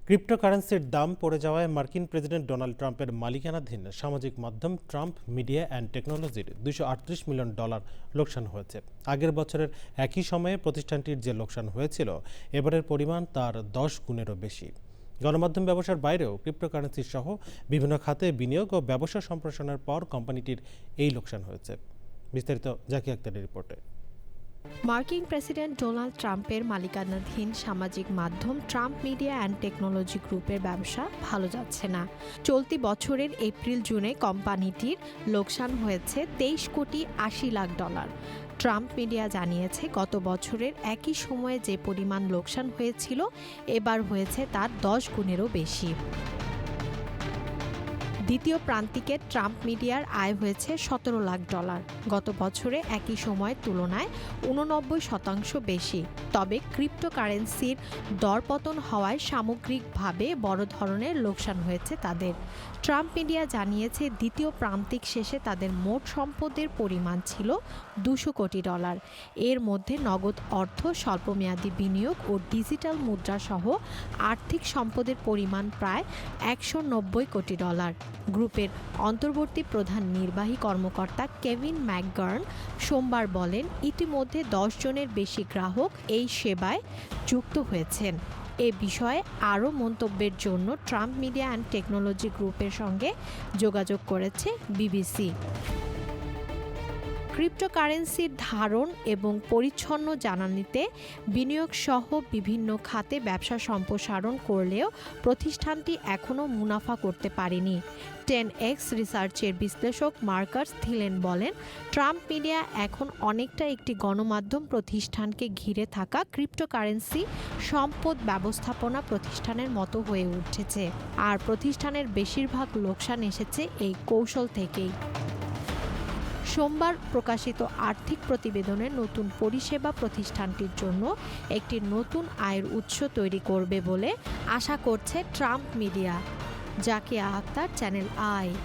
ক্রিপ্টোকারেন্সির দাম পড়ে যাওয়ায় মার্কিন প্রেসিডেন্ট ডোনাল্ড ট্রাম্পের মালিকানাধীন সামাজিক মাধ্যম ট্রাম্প মিডিয়া অ্যান্ড টেকনোলজির $238 মিলিয়ন লোকসান হয়েছে। আগের বছরের একই সময়ে প্রতিষ্ঠানটির যে লোকসান হয়েছিল, এবারের পরিমাণ তার 10 গুণেরও বেশি। গণমাধ্যম ব্যবসার বাইরেও ক্রিপ্টোকারেন্সি সহ বিভিন্ন খাতে বিনিয়োগ ও ব্যবসা সম্প্রসারণের পর কোম্পানিটির এই লোকসান হয়েছে। বিস্তারিত জাকি আক্তারের রিপোর্টে। মার্কিন প্রেসিডেন্ট ডোনাল্ড ট্রাম্পের মালিকানাধীন সামাজিক মাধ্যম ট্রাম্প মিডিয়া অ্যান্ড টেকনোলজি গ্রুপের ব্যবসা ভালো যাচ্ছে না। চলতি বছরের এপ্রিল-জুনে কোম্পানিটির লোকসান হয়েছে $23.80 কোটি। ট্রাম্প মিডিয়া জানিয়েছে, গত বছরের একই সময়ে যে পরিমাণ লোকসান হয়েছিল, এবার হয়েছে তার 10 গুণেরও বেশি। দ্বিতীয় প্রান্তিকে ট্রাম্প মিডিয়ার আয় হয়েছে $17 লাখ। গত বছরে একই সময়ের তুলনায় 89% বেশি। তবে ক্রিপ্টোকারেন্সির দরপতন হওয়ায় সামগ্রিকভাবে বড় ধরনের লোকসান হয়েছে তাদের। ট্রাম্প মিডিয়া জানিয়েছে, দ্বিতীয় প্রান্তিক শেষে তাদের মোট সম্পদের পরিমাণ ছিল $200 কোটি। এর মধ্যে নগদ অর্থ, স্বল্পমেয়াদী বিনিয়োগ ও ডিজিটাল মুদ্রা সহ আর্থিক সম্পদের পরিমাণ প্রায় $190 কোটি। গ্রুপের অন্তর্বর্তী প্রধান নির্বাহী কর্মকর্তা কেভিন ম্যাকগার্ন সোমবার বলেন, ইতিমধ্যে 10 জনের বেশি গ্রাহক এই সেবায় যুক্ত হয়েছেন। এ বিষয়ে আরও মন্তব্যের জন্য ট্রাম্প মিডিয়া অ্যান্ড টেকনোলজি গ্রুপের সঙ্গে যোগাযোগ করেছে বিবিসি। ক্রিপ্টোকারেন্সির ধারণ এবং পরিচ্ছন্ন জ্বালানিতে বিনিয়োগ সহ বিভিন্ন খাতে ব্যবসা সম্প্রসারণ করলেও প্রতিষ্ঠানটি এখনও মুনাফা করতে পারেনি। 10x রিসার্চের বিশ্লেষক মার্কাস থিলেন বলেন, ট্রাম্প মিডিয়া এখন অনেকটা একটি গণমাধ্যম প্রতিষ্ঠানকে ঘিরে থাকা ক্রিপ্টোকারেন্সি সম্পদ ব্যবস্থাপনা প্রতিষ্ঠানের মতো হয়ে উঠেছে, আর প্রতিষ্ঠানের বেশিরভাগ লোকসান এসেছে এই কৌশল থেকেই। সোমবার প্রকাশিত আর্থিক প্রতিবেদনে নতুন পরিষেবা প্রতিষ্ঠানটির জন্য একটি নতুন আয়ের উৎস তৈরি করবে বলে আশা করছে Trump media. Zakia Akter, channel I.